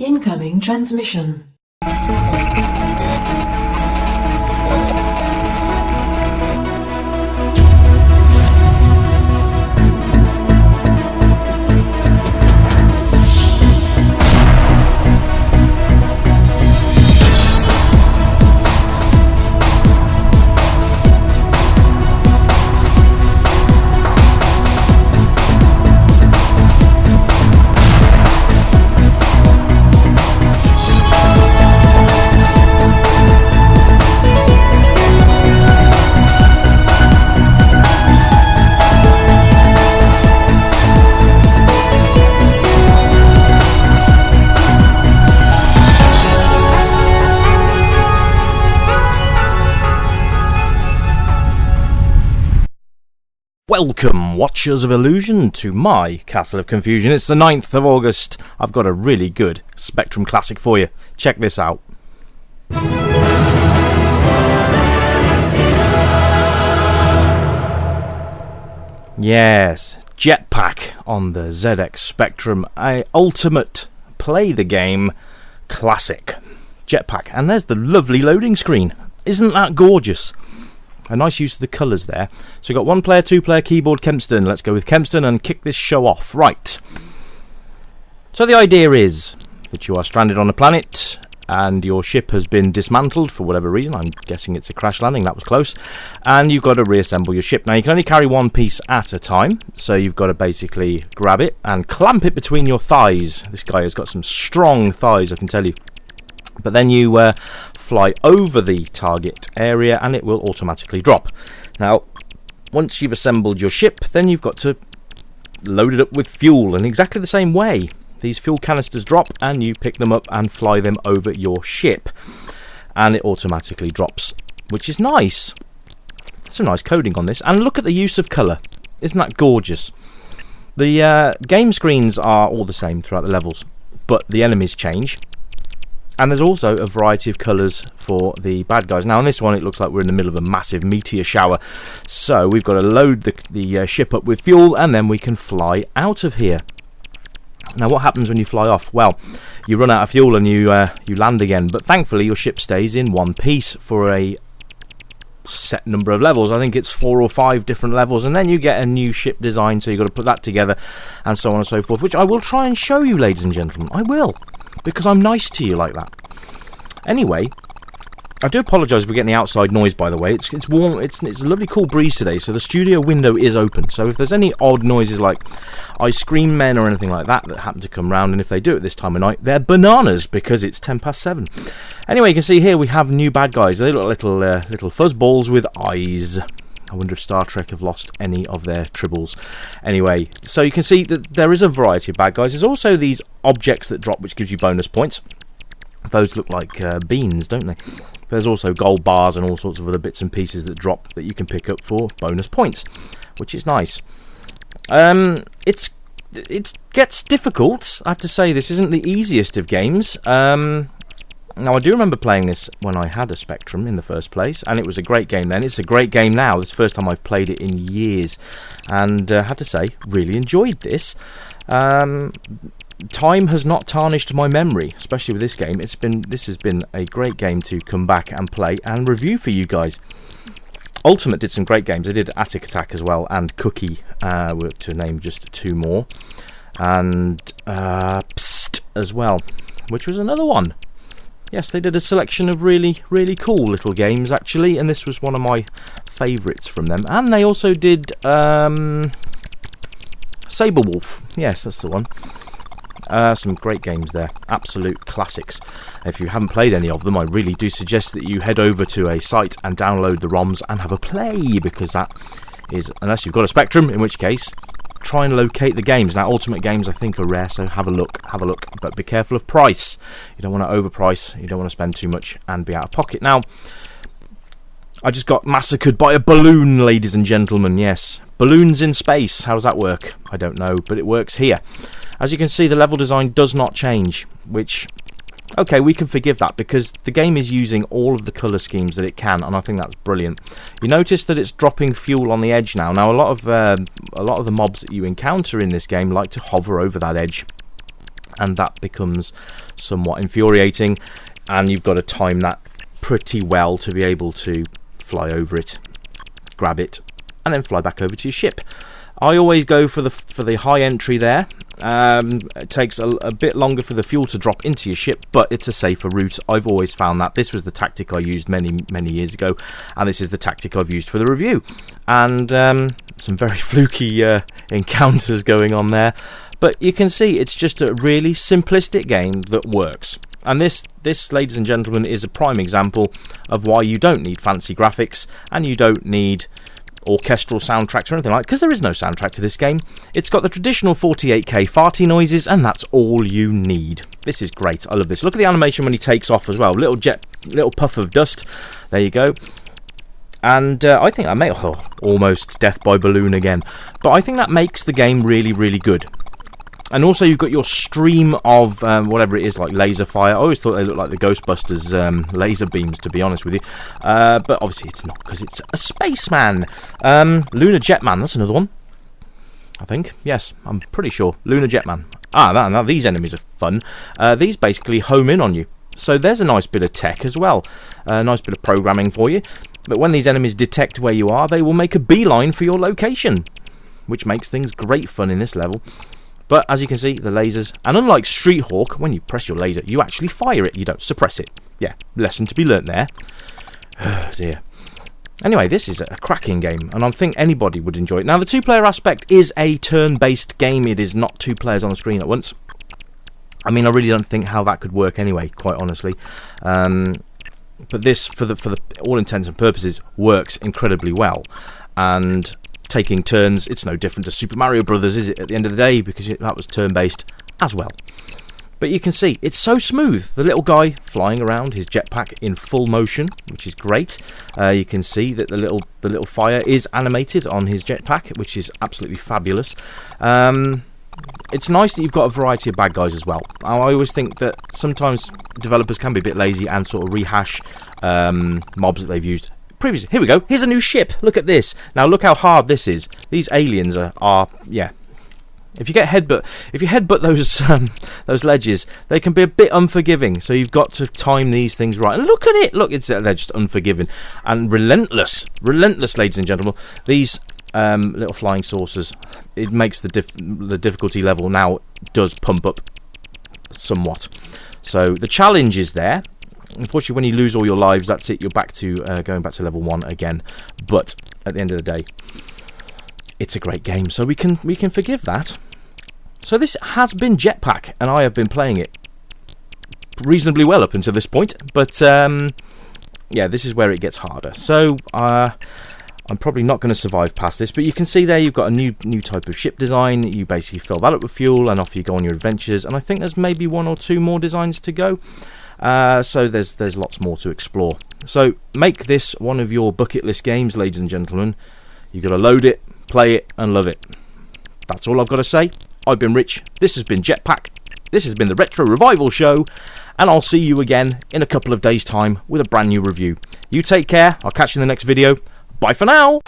Incoming transmission. Welcome, Watchers of Illusion, to my Castle of Confusion. It's the 9th of August. I've got a really good Spectrum classic for you. Check this out. Yes, Jetpac on the ZX Spectrum, a ultimate play the game classic. Jetpac, and there's the lovely loading screen. Isn't that gorgeous? A nice use of the colours there. So we've got 1-player, 2-player, keyboard, Kempston. Let's go with Kempston and kick this show off. Right. So the idea is that you are stranded on a planet and your ship has been dismantled for whatever reason. I'm guessing it's a crash landing. That was close. And you've got to reassemble your ship. Now you can only carry one piece at a time. So you've got to basically grab it and clamp it between your thighs. This guy has got some strong thighs, I can tell you. But then you fly over the target area and it will automatically drop. Now, once you've assembled your ship, then you've got to load it up with fuel in exactly the same way. These fuel canisters drop and you pick them up and fly them over your ship. And it automatically drops, which is nice. Some nice coding on this. And look at the use of colour. Isn't that gorgeous? The game screens are all the same throughout the levels, but the enemies change. And there's also a variety of colours for the bad guys. Now, on this one, it looks like we're in the middle of a massive meteor shower. So we've got to load the ship up with fuel, and then we can fly out of here. Now, what happens when you fly off? Well, you run out of fuel and you land again. But thankfully, your ship stays in one piece for a set number of levels. I think it's 4 or 5 different levels. And then you get a new ship design, so you've got to put that together, and so on and so forth. Which I will try and show you, ladies and gentlemen. I will. Because I'm nice to you like that. Anyway, I do apologise for getting the outside noise, by the way. It's warm. It's a lovely cool breeze today, so the studio window is open. So if there's any odd noises like ice cream men or anything like that happen to come round, and if they do at this time of night, they're bananas because it's 7:10. Anyway, you can see here we have new bad guys. They look like little fuzzballs with eyes. I wonder if Star Trek have lost any of their tribbles. Anyway, so you can see that there is a variety of bad guys. There's also these objects that drop, which gives you bonus points. Those look like beans, don't they? There's also gold bars and all sorts of other bits and pieces that drop that you can pick up for bonus points, which is nice. It gets difficult. I have to say, this isn't the easiest of games. Now, I do remember playing this when I had a Spectrum in the first place, and it was a great game then. It's a great game now. It's the first time I've played it in years, and I have to say, really enjoyed this. Time has not tarnished my memory, especially with this game. This has been a great game to come back and play and review for you guys. Ultimate did some great games. They did Attic Attack as well, and Cookie, to name just 2 more, and Psst as well, which was another one. Yes, they did a selection of really, really cool little games, actually, and this was one of my favourites from them. And they also did Sabrewulf. Yes, that's the one. Some great games there. Absolute classics. If you haven't played any of them, I really do suggest that you head over to a site and download the ROMs and have a play, because that is, unless you've got a Spectrum, in which case, try and locate the games. Now, Ultimate games I think are rare, so have a look, but be careful of price. You don't want to overprice, you don't want to spend too much and be out of pocket. Now, I just got massacred by a balloon, ladies and gentlemen. Yes, balloons in space. How does that work? I don't know, but it works here. As you can see, the level design does not change, which, okay, we can forgive that because the game is using all of the colour schemes that it can, and I think that's brilliant. You notice that it's dropping fuel on the edge now. Now, a lot of the mobs that you encounter in this game like to hover over that edge, and that becomes somewhat infuriating, and you've got to time that pretty well to be able to fly over it, grab it, and then fly back over to your ship. I always go for the high entry there. It takes a bit longer for the fuel to drop into your ship, but it's a safer route. I've always found that. This was the tactic I used many years ago, and this is the tactic I've used for the review. And some very fluky encounters going on there, but you can see it's just a really simplistic game that works. And this, ladies and gentlemen, is a prime example of why you don't need fancy graphics, and you don't need orchestral soundtracks or anything like that, because there is no soundtrack to this game. It's got the traditional 48k farty noises, and that's all you need. This is great. I love this. Look at the animation when he takes off as well. Little puff of dust. There you go. And I think that may almost death by balloon again, but I think that makes the game really, really good. And also you've got your stream of whatever it is, like laser fire. I always thought they looked like the Ghostbusters laser beams, to be honest with you. But obviously it's not, because it's a spaceman. Lunar Jetman, that's another one, I think. Yes, I'm pretty sure. Lunar Jetman. Now these enemies are fun. These basically home in on you. So there's a nice bit of tech as well. A nice bit of programming for you. But when these enemies detect where you are, they will make a beeline for your location, which makes things great fun in this level. But as you can see, the lasers, and unlike Street Hawk, when you press your laser, you actually fire it, you don't suppress it. Yeah, lesson to be learnt there. Oh dear. Anyway, this is a cracking game, and I think anybody would enjoy it. Now, the two-player aspect is a turn-based game. It is not two players on the screen at once. I mean, I really don't think how that could work anyway, quite honestly. But this, for the all intents and purposes, works incredibly well. And taking turns, it's no different to Super Mario Brothers, is it, at the end of the day, because that was turn-based as well. But you can see, it's so smooth. The little guy flying around, his jetpack in full motion, which is great. You can see that the little fire is animated on his jetpack, which is absolutely fabulous. It's nice that you've got a variety of bad guys as well. I always think that sometimes developers can be a bit lazy and sort of rehash mobs that they've used previously. Here we go. Here's a new ship. Look at this. Now look how hard this is. These aliens are yeah. If you headbutt those ledges, they can be a bit unforgiving. So you've got to time these things right. And look at it. Look, they're just unforgiving and relentless, ladies and gentlemen. These little flying saucers. It makes the difficulty level now does pump up somewhat. So the challenge is there. Unfortunately, when you lose all your lives, that's it. You're back to going back to level 1 again. But at the end of the day, it's a great game, so we can forgive that. So this has been Jetpac, and I have been playing it reasonably well up until this point. But yeah, this is where it gets harder. So I'm probably not going to survive past this, but you can see there you've got a new type of ship design. You basically fill that up with fuel, and off you go on your adventures. And I think there's maybe 1 or 2 more designs to go. So there's lots more to explore. So make this one of your bucket list games, ladies and gentlemen. You've got to load it, play it, and love it. That's all I've got to say. I've been Rich. This has been Jetpac. This has been the Retro Revival Show. And I'll see you again in a couple of days' time with a brand new review. You take care. I'll catch you in the next video. Bye for now.